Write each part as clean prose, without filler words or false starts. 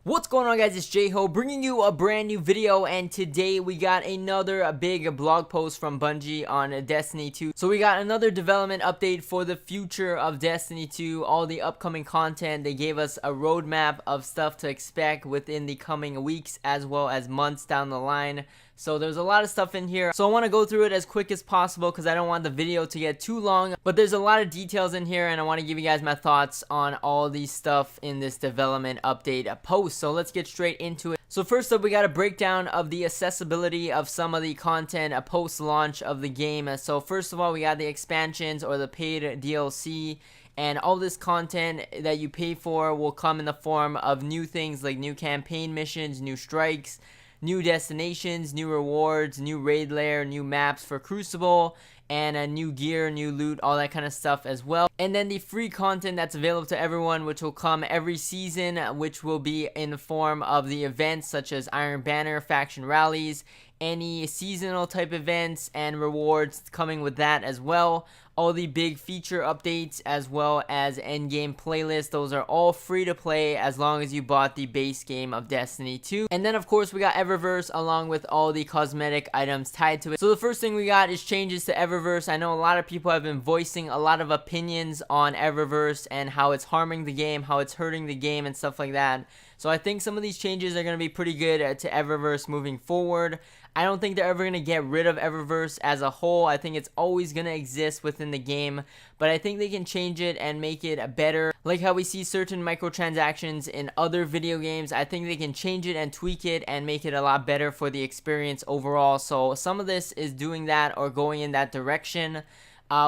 What's going on, guys? It's J-Ho bringing you a brand new video, and today we got another big blog post from Bungie on Destiny 2. So we got another development update for the future of Destiny 2, all the upcoming content. They gave us a roadmap of stuff to expect within the coming weeks as well as months down the line. So there's a lot of stuff in here, so I want to go through it as quick as possible because I don't want the video to get too long. But there's a lot of details in here, and I want to give you guys my thoughts on all these stuff in this development update post. So let's get straight into it. So first up, we got a breakdown of the accessibility of some of the content post-launch of the game. So first of all, we got the expansions or the paid DLC. And all this content that you pay for will come in the form of new things like new campaign missions, new strikes, new destinations, new rewards, new raid lair, new maps for Crucible, and new gear, new loot, all that kind of stuff as well. And then the free content that's available to everyone, which will come every season, which will be in the form of the events such as Iron Banner, faction rallies, any seasonal type events and rewards coming with that as well. All the big feature updates as well as endgame playlists, those are all free to play as long as you bought the base game of Destiny 2. And then of course we got Eververse along with all the cosmetic items tied to it. So the first thing we got is changes to Eververse. I know a lot of people have been voicing a lot of opinions on Eververse and how it's harming the game, how it's hurting the game and stuff like that. So I think some of these changes are going to be pretty good to Eververse moving forward. I don't think they're ever going to get rid of Eververse as a whole. I think it's always going to exist within the game, but I think they can change it and make it better. Like how we see certain microtransactions in other video games, I think they can change it and tweak it and make it a lot better for the experience overall. So some of this is doing that or going in that direction.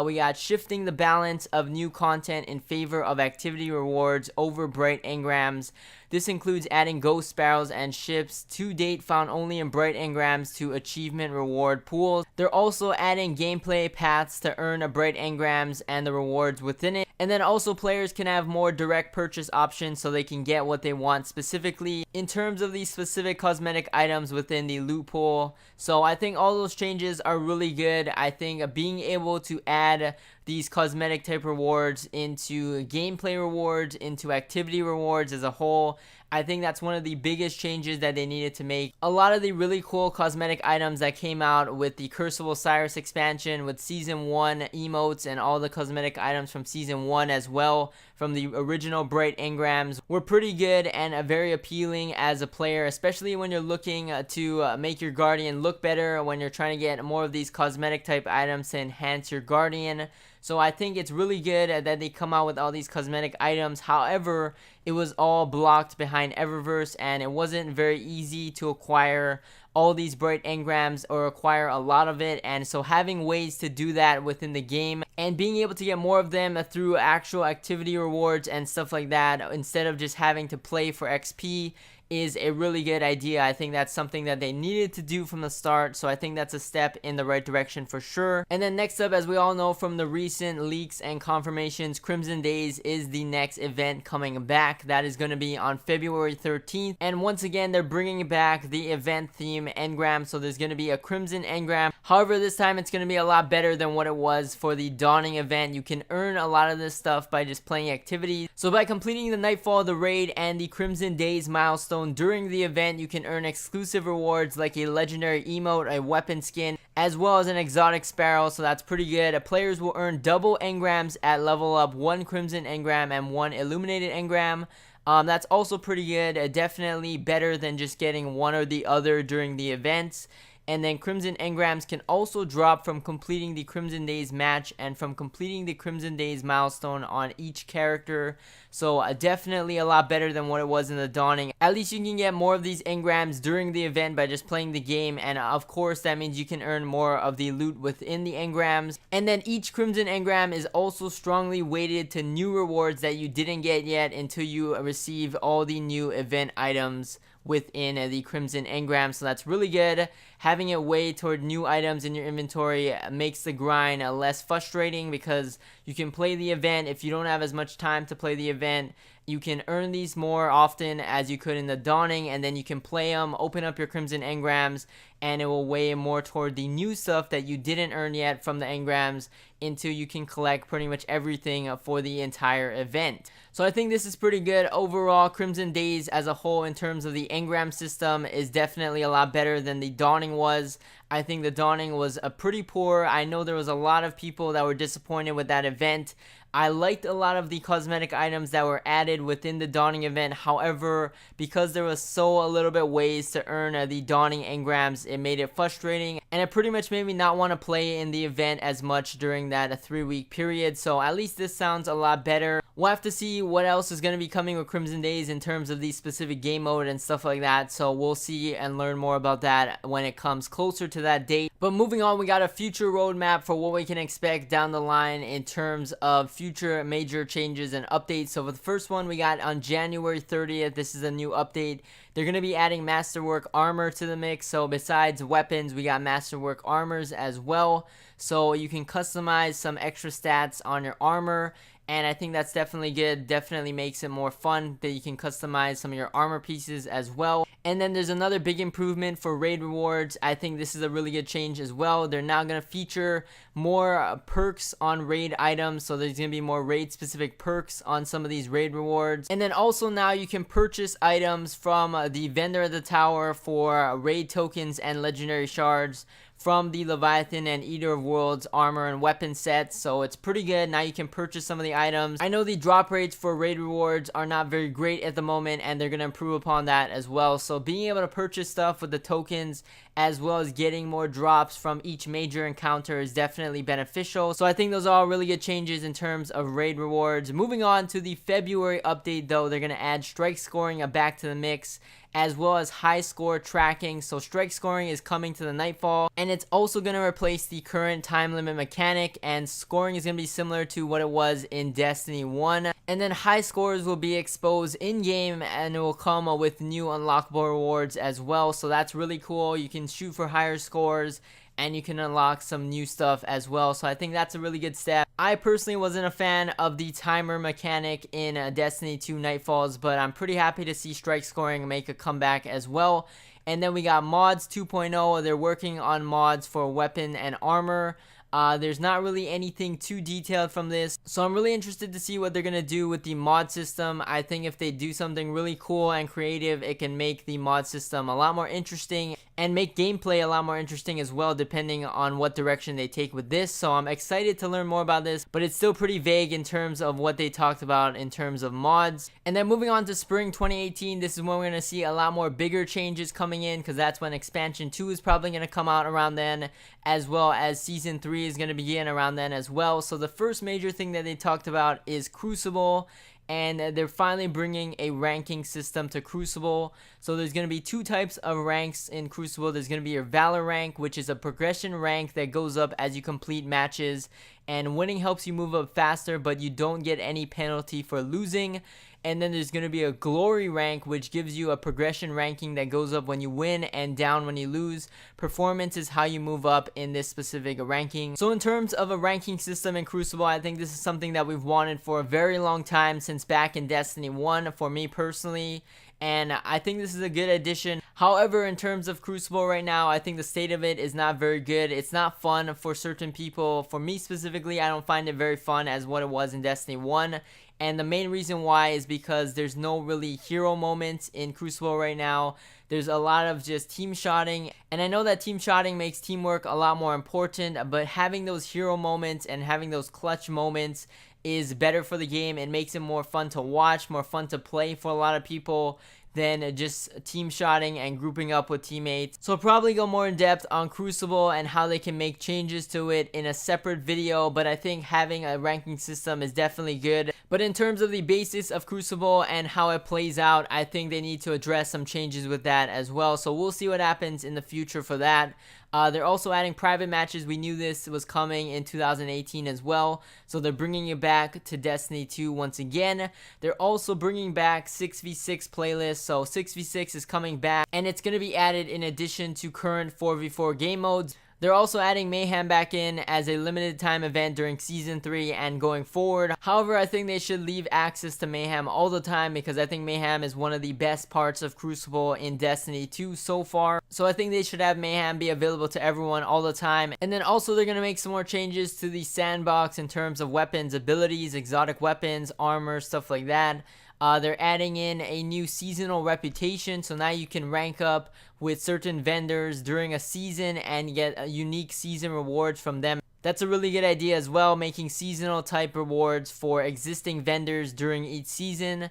We got shifting the balance of new content in favor of activity rewards over bright engrams. This includes adding ghost barrels and ships to date found only in bright engrams to achievement reward pools. They're also adding gameplay paths to earn a bright engrams and the rewards within it. And then also players can have more direct purchase options so they can get what they want specifically in terms of these specific cosmetic items within the loot pool. So I think all those changes are really good. I think being able to add these cosmetic type rewards into gameplay rewards, into activity rewards as a whole, I think that's one of the biggest changes that they needed to make. A lot of the really cool cosmetic items that came out with the Crucible Cyrus expansion, with Season 1 emotes and all the cosmetic items from Season 1 as well, from the original bright engrams, were pretty good and very appealing as a player, especially when you're looking to make your Guardian look better, when you're trying to get more of these cosmetic type items to enhance your Guardian. So I think it's really good that they come out with all these cosmetic items. However, it was all blocked behind Eververse, and it wasn't very easy to acquire all these bright engrams or acquire a lot of it. And so having ways to do that within the game and being able to get more of them through actual activity rewards and stuff like that instead of just having to play for XP is a really good idea. I think that's something that they needed to do from the start, so I think that's a step in the right direction for sure. And then next up, as we all know from the recent leaks and confirmations, Crimson Days is the next event coming back. That is going to be on February 13th, and once again they're bringing back the event theme engram, so there's going to be a Crimson engram. However, this time it's going to be a lot better than what it was for the Dawning event. You can earn a lot of this stuff by just playing activities. So by completing the Nightfall, the raid, and the Crimson Days milestone during the event, you can earn exclusive rewards like a legendary emote, a weapon skin, as well as an exotic sparrow, so that's pretty good. Players will earn double engrams at level up, 1 Crimson engram and 1 illuminated engram. That's also pretty good, definitely better than just getting one or the other during the events. And then Crimson engrams can also drop from completing the Crimson Days match and from completing the Crimson Days milestone on each character. So definitely a lot better than what it was in the Dawning. At least you can get more of these engrams during the event by just playing the game, and of course that means you can earn more of the loot within the engrams. And then each Crimson engram is also strongly weighted to new rewards that you didn't get yet until you receive all the new event items within the Crimson engram. So that's really good. Having it weighed toward new items in your inventory makes the grind less frustrating because You can play the event. If you don't have as much time to play the event, you can earn these more often as you could in the Dawning, and then you can play them, open up your Crimson Engrams, and it will weigh more toward the new stuff that you didn't earn yet from the Engrams until you can collect pretty much everything for the entire event. So I think this is pretty good. Overall, Crimson Days as a whole in terms of the Engram system is definitely a lot better than the Dawning was. I think the Dawning was pretty poor. I know there was a lot of people that were disappointed with that event. I liked a lot of the cosmetic items that were added within the Dawning event. However, because there was so a little bit ways to earn the Dawning engrams, it made it frustrating, and it pretty much made me not want to play in the event as much during that 3-week period. So at least this sounds a lot better. We'll have to see what else is going to be coming with Crimson Days in terms of the specific game mode and stuff like that. So we'll see and learn more about that when it comes closer to that date. But moving on, we got a future roadmap for what we can expect down the line in terms of future major changes and updates. So for the first one, we got on January 30th. This is a new update. They're going to be adding Masterwork armor to the mix. So besides weapons, we got Masterwork armors as well. So you can customize some extra stats on your armor. And I think that's definitely good. Definitely makes it more fun that you can customize some of your armor pieces as well. And then there's another big improvement for raid rewards. I think this is a really good change as well. They're now going to feature more perks on raid items. So there's going to be more raid specific perks on some of these raid rewards. And then also now you can purchase items from the vendor of the tower for raid tokens and legendary shards from the Leviathan and Eater of Worlds armor and weapon sets. So it's pretty good. Now you can purchase some of the items. I know the drop rates for raid rewards are not very great at the moment, and they're going to improve upon that as well. So being able to purchase stuff with the tokens as well as getting more drops from each major encounter is definitely beneficial. So I think those are all really good changes in terms of raid rewards. Moving on to the February update though, they're going to add strike scoring back to the mix, as well as high score tracking. So strike scoring is coming to the Nightfall, and it's also going to replace the current time limit mechanic, and scoring is going to be similar to what it was in Destiny 1. And then high scores will be exposed in game, and it will come with new unlockable rewards as well. So that's really cool. You can shoot for higher scores, and you can unlock some new stuff as well. So I think that's a really good step. I personally wasn't a fan of the timer mechanic in Destiny 2 Nightfalls, but I'm pretty happy to see strike scoring make a comeback as well. And then we got mods 2.0. They're working on mods for weapon and armor. There's not really anything too detailed from this, so I'm really interested to see what they're gonna do with the mod system. I think if they do something really cool and creative, it can make the mod system a lot more interesting and make gameplay a lot more interesting as well, depending on what direction they take with this. So I'm excited to learn more about this, but it's still pretty vague in terms of what they talked about in terms of mods. And then moving on to spring 2018, this is when we're gonna see a lot more bigger changes coming in, because that's when expansion 2 is probably gonna come out around then, as well as season 3 is going to begin around then as well. So the first major thing that they talked about is Crucible, and they're finally bringing a ranking system to Crucible. So there's going to be 2 types of ranks in Crucible. There's going to be your Valor rank, which is a progression rank that goes up as you complete matches, and winning helps you move up faster, but you don't get any penalty for losing. And then there's going to be a Glory rank, which gives you a progression ranking that goes up when you win and down when you lose. Performance is how you move up in this specific ranking. So in terms of a ranking system in Crucible, I think this is something that we've wanted for a very long time, since back in Destiny 1 for me personally. And I think this is a good addition. However, in terms of Crucible right now, I think the state of it is not very good. It's not fun for certain people. For me specifically, I don't find it very fun as what it was in Destiny 1. And the main reason why is because there's no really hero moments in Crucible right now. There's a lot of just team shotting, and I know that team shotting makes teamwork a lot more important, but having those hero moments and having those clutch moments is better for the game. It makes it more fun to watch, more fun to play for a lot of people than just team shotting and grouping up with teammates. So I'll probably go more in depth on Crucible and how they can make changes to it in a separate video, but I think having a ranking system is definitely good. But in terms of the basis of Crucible and how it plays out, I think they need to address some changes with that as well. So we'll see what happens in the future for that. They're also adding private matches. We knew this was coming in 2018 as well, so they're bringing it back to Destiny 2 once again. They're also bringing back 6v6 playlists, so 6v6 is coming back, and it's going to be added in addition to current 4v4 game modes. They're also adding Mayhem back in as a limited time event during Season 3 and going forward. However, I think they should leave access to Mayhem all the time because I think Mayhem is one of the best parts of Crucible in Destiny 2 so far. So I think they should have Mayhem be available to everyone all the time. And then also they're going to make some more changes to the sandbox in terms of weapons, abilities, exotic weapons, armor, stuff like that. They're adding in a new seasonal reputation, so now you can rank up with certain vendors during a season and get unique season rewards from them. That's a really good idea as well, making seasonal type rewards for existing vendors during each season.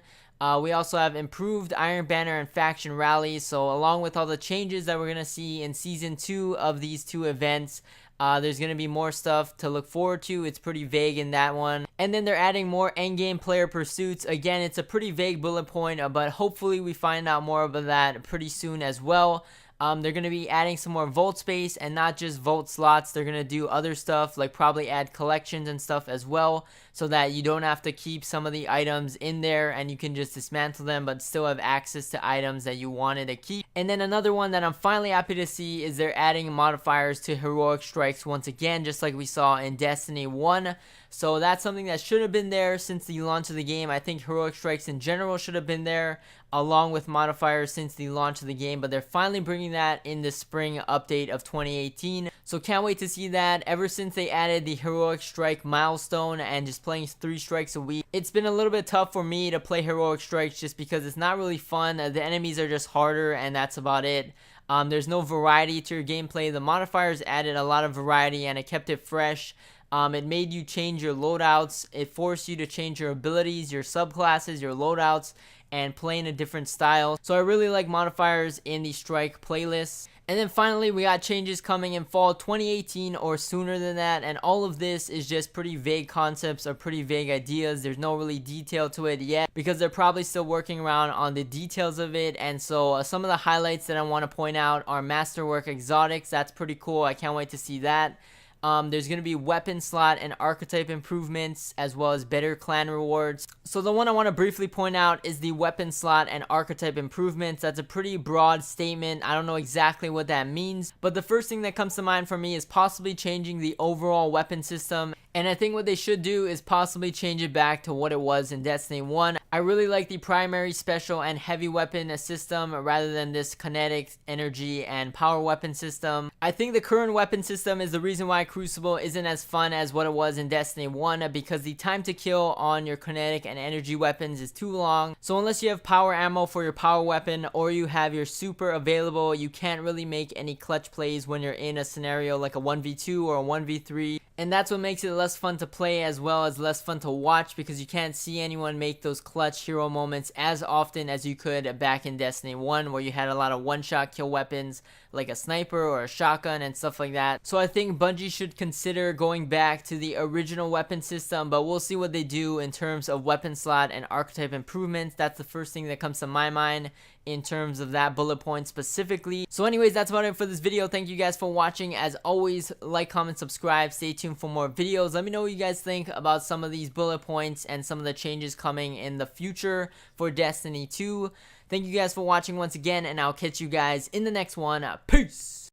We also have improved Iron Banner and Faction Rallies, so along with all the changes that we're going to see in Season 2 of these two events, there's going to be more stuff to look forward to. It's pretty vague in that one. And then they're adding more endgame player pursuits. Again, it's a pretty vague bullet point, but hopefully we find out more about that pretty soon as well. They're going to be adding some more vault space and not just vault slots. They're going to do other stuff like probably add collections and stuff as well so that you don't have to keep some of the items in there and you can just dismantle them but still have access to items that you wanted to keep. And then another one that I'm finally happy to see is they're adding modifiers to heroic strikes once again, just like we saw in Destiny 1. So that's something that should have been there since the launch of the game. I think heroic strikes in general should have been there along with modifiers since the launch of the game, but they're finally bringing that in the spring update of 2018. So can't wait to see that. Ever since they added the heroic strike milestone and just playing 3 strikes a week, it's been a little bit tough for me to play heroic strikes just because it's not really fun. The enemies are just harder and that's about it. There's no variety to your gameplay. The modifiers added a lot of variety and it kept it fresh. It made you change your loadouts. It forced you to change your abilities, your subclasses, your loadouts, and play in a different style. So I really like modifiers in the strike playlists. And then finally, we got changes coming in fall 2018 or sooner than that. And all of this is just pretty vague concepts or pretty vague ideas. There's no really detail to it yet because they're probably still working around on the details of it. And so some of the highlights that I want to point out are Masterwork Exotics. That's pretty cool. I can't wait to see that. There's going to be weapon slot and archetype improvements as well as better clan rewards. So the one I want to briefly point out is the weapon slot and archetype improvements. That's a pretty broad statement. I don't know exactly what that means, but the first thing that comes to mind for me is possibly changing the overall weapon system. And I think what they should do is possibly change it back to what it was in Destiny 1. I really like the primary, special, and heavy weapon system rather than this kinetic, energy, and power weapon system. I think the current weapon system is the reason why Crucible isn't as fun as what it was in Destiny 1 because the time to kill on your kinetic and energy weapons is too long. So unless you have power ammo for your power weapon or you have your super available, you can't really make any clutch plays when you're in a scenario like a 1v2 or a 1v3. And that's what makes it less fun to play as well as less fun to watch because you can't see anyone make those clutch hero moments as often as you could back in Destiny 1 where you had a lot of one-shot kill weapons like a sniper or a shotgun and stuff like that. So I think Bungie should consider going back to the original weapon system, but we'll see what they do in terms of weapon slot and archetype improvements. That's the first thing that comes to my mind in terms of that bullet point specifically. So anyways, that's about it for this video. Thank you guys for watching. As always, like, comment, subscribe. Stay tuned for more videos. Let me know what you guys think about some of these bullet points and some of the changes coming in the future for Destiny 2. Thank you guys for watching once again, and I'll catch you guys in the next one. Peace!